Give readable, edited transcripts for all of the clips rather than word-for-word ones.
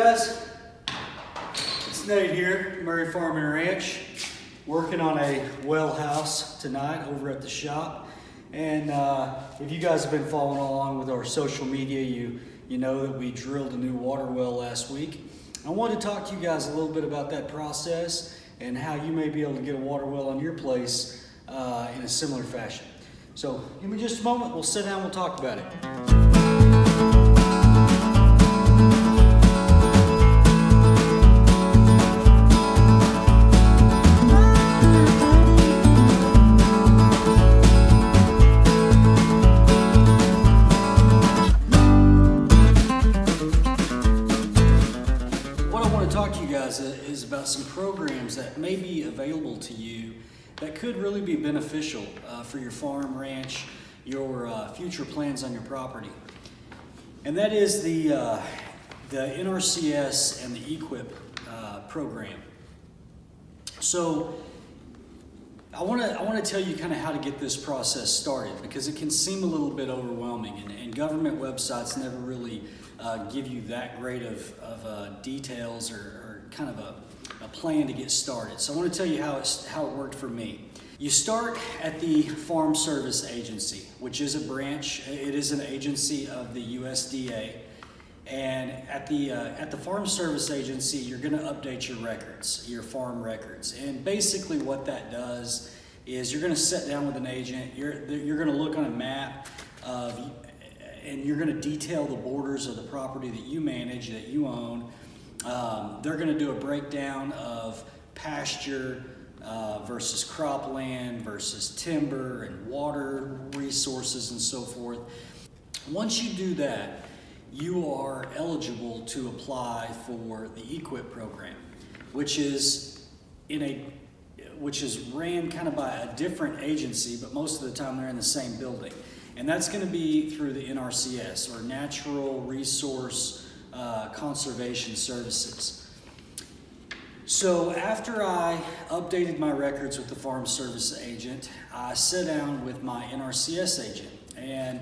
guys, it's Nate here, Murray Farm and Ranch, working on a well house tonight over at the shop. And if you guys have been following along with our social media, you know that we drilled a new water well last week. I wanted to talk to you guys a little bit about that process and how you may be able to get a water well on your place in a similar fashion. So give me just a moment, we'll sit down, we'll talk about it. Is about some programs that may be available to you that could really be beneficial for your farm, ranch, your future plans on your property. And that is the NRCS and the EQIP program. So I want to tell you kind of how to get this process started, because it can seem a little bit overwhelming, and government websites never really give you that great of details or kind of a plan to get started. So I want to tell you how it worked for me. You start at the Farm Service Agency, which is a branch. It is an agency of the USDA. And at the Farm Service Agency, you're going to update your records, your farm records. And basically what that does is you're going to sit down with an agent. You're going to look on a map and you're going to detail the borders of the property that you manage, that you own. They're going to do a breakdown of pasture versus cropland versus timber and water resources and so forth. Once you do that, you are eligible to apply for the EQIP program, which is ran kind of by a different agency, but most of the time they're in the same building. And that's going to be through the NRCS, or Natural Resource Conservation Services. So after I updated my records with the Farm Service agent, I sat down with my NRCS agent, and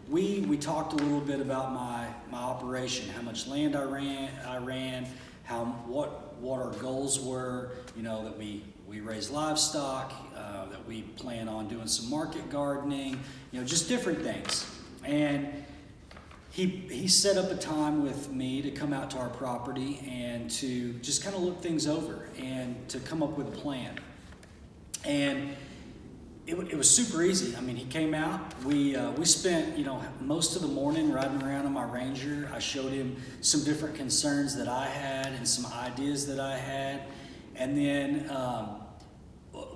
we talked a little bit about my operation, how much land I ran, what our goals were, that we raise livestock, that we plan on doing some market gardening, just different things. And he set up a time with me to come out to our property and to just kind of look things over and to come up with a plan. And it was super easy. I mean, he came out. We spent most of the morning riding around on my Ranger. I showed him some different concerns that I had and some ideas that I had. And then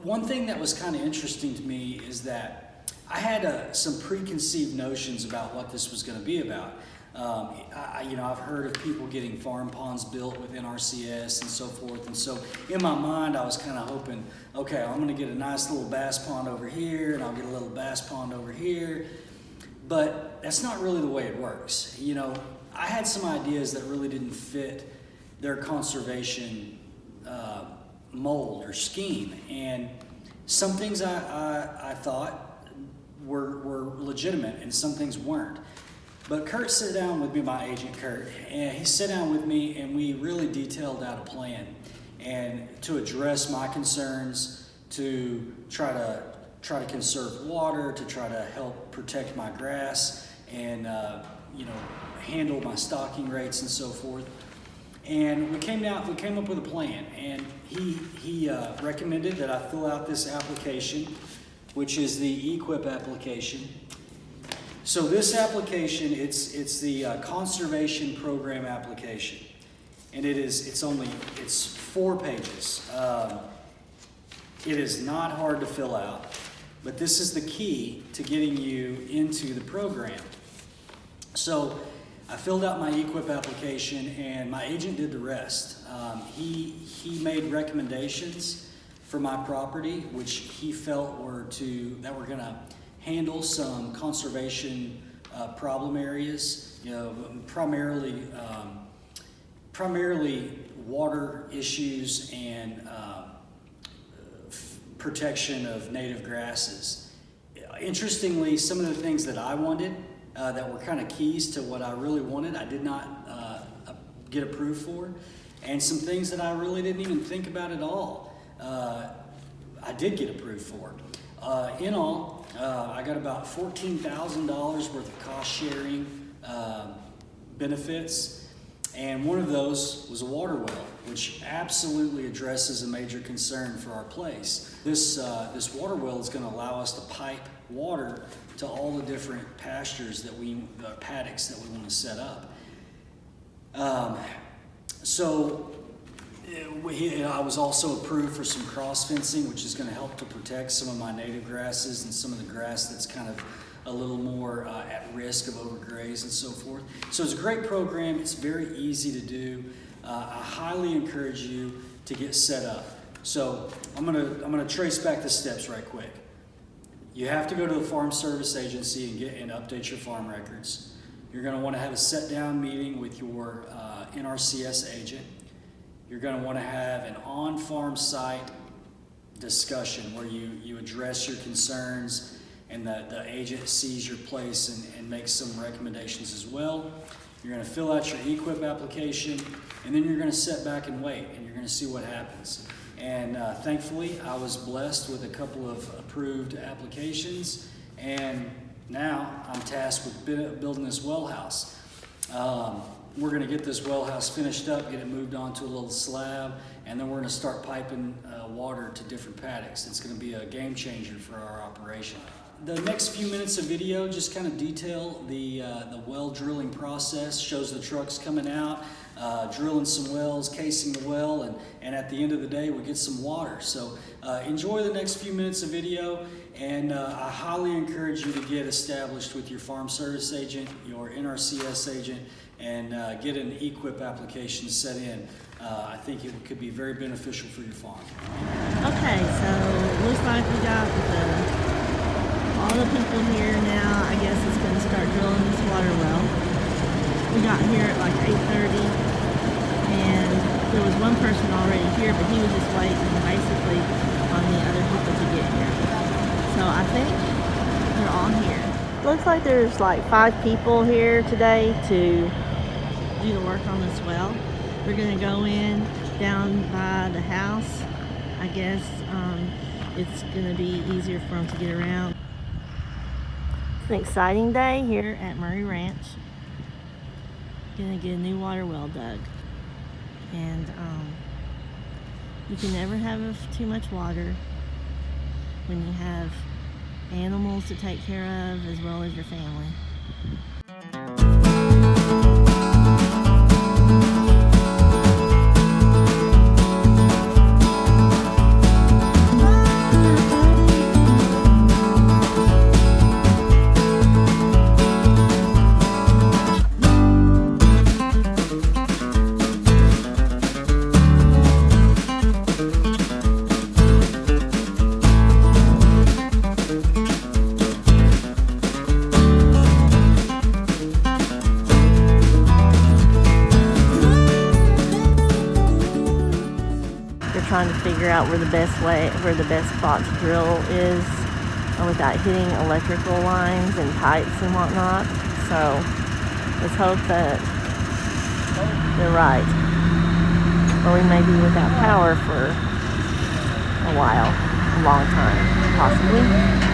one thing that was kind of interesting to me is that I had some preconceived notions about what this was going to be about. I've heard of people getting farm ponds built with NRCS and so forth. And so in my mind, I was kind of hoping, okay, I'm going to get a nice little bass pond over here, and I'll get a little bass pond over here. But that's not really the way it works. I had some ideas that really didn't fit their conservation mold or scheme. And some things I thought were legitimate, and some things weren't. But Kurt sat down with me, my agent Kurt, and he sat down with me, and we really detailed out a plan and to address my concerns, to try to conserve water, to try to help protect my grass, and handle my stocking rates and so forth. And we came up with a plan, and he recommended that I fill out this application, which is the EQIP application. So this application, it's the conservation program application, and it's 4 pages. It is not hard to fill out, but this is the key to getting you into the program. So I filled out my EQIP application, and my agent did the rest. He made recommendations for my property, which he felt were going to handle some conservation problem areas, primarily water issues and protection of native grasses. Interestingly, some of the things that I wanted that were kind of keys to what I really wanted, I did not get approved for, and some things that I really didn't even think about at all. I did get approved for. In all, I got about $14,000 worth of cost sharing benefits, and one of those was a water well, which absolutely addresses a major concern for our place. This water well is going to allow us to pipe water to all the different pastures that paddocks that we want to set up. I was also approved for some cross fencing, which is going to help to protect some of my native grasses and some of the grass that's kind of a little more at risk of overgraze and so forth. So it's a great program. It's very easy to do. I highly encourage you to get set up. So I'm gonna trace back the steps right quick. You have to go to the Farm Service Agency and update your farm records. You're going to want to have a sit-down meeting with your NRCS agent. You're going to want to have an on-farm site discussion where you address your concerns and the agent sees your place and makes some recommendations as well. You're going to fill out your EQIP application, and then you're going to sit back and wait, and you're going to see what happens. And thankfully, I was blessed with a couple of approved applications, and now I'm tasked with building this well house. We're going to get this well house finished up, get it moved onto a little slab, and then we're going to start piping water to different paddocks. It's going to be a game changer for our operation. The next few minutes of video just kind of detail the well drilling process, shows the trucks coming out, drilling some wells, casing the well, and at the end of the day we get some water. So enjoy the next few minutes of video, and I highly encourage you to get established with your Farm Service agent, your NRCS agent, and get an EQIP application set in. I think it could be very beneficial for your farm. Okay, so it looks like we got all the people here now. I guess it's going to start drilling this water well. We got here at like 8:30, and there was one person already here, but he was just waiting basically on the other people to get here. So I think they're all here. Looks like there's like 5 people here today to do the work on this well. We're going to go in down by the house. I guess it's going to be easier for them to get around. It's an exciting day here at Murray Ranch. Gonna get a new water well dug, and you can never have too much water when you have animals to take care of as well as your family. Trying to figure out where the best spot to drill is without hitting electrical lines and pipes and whatnot. So let's hope that they're right, or we may be without power for a while, a long time, possibly.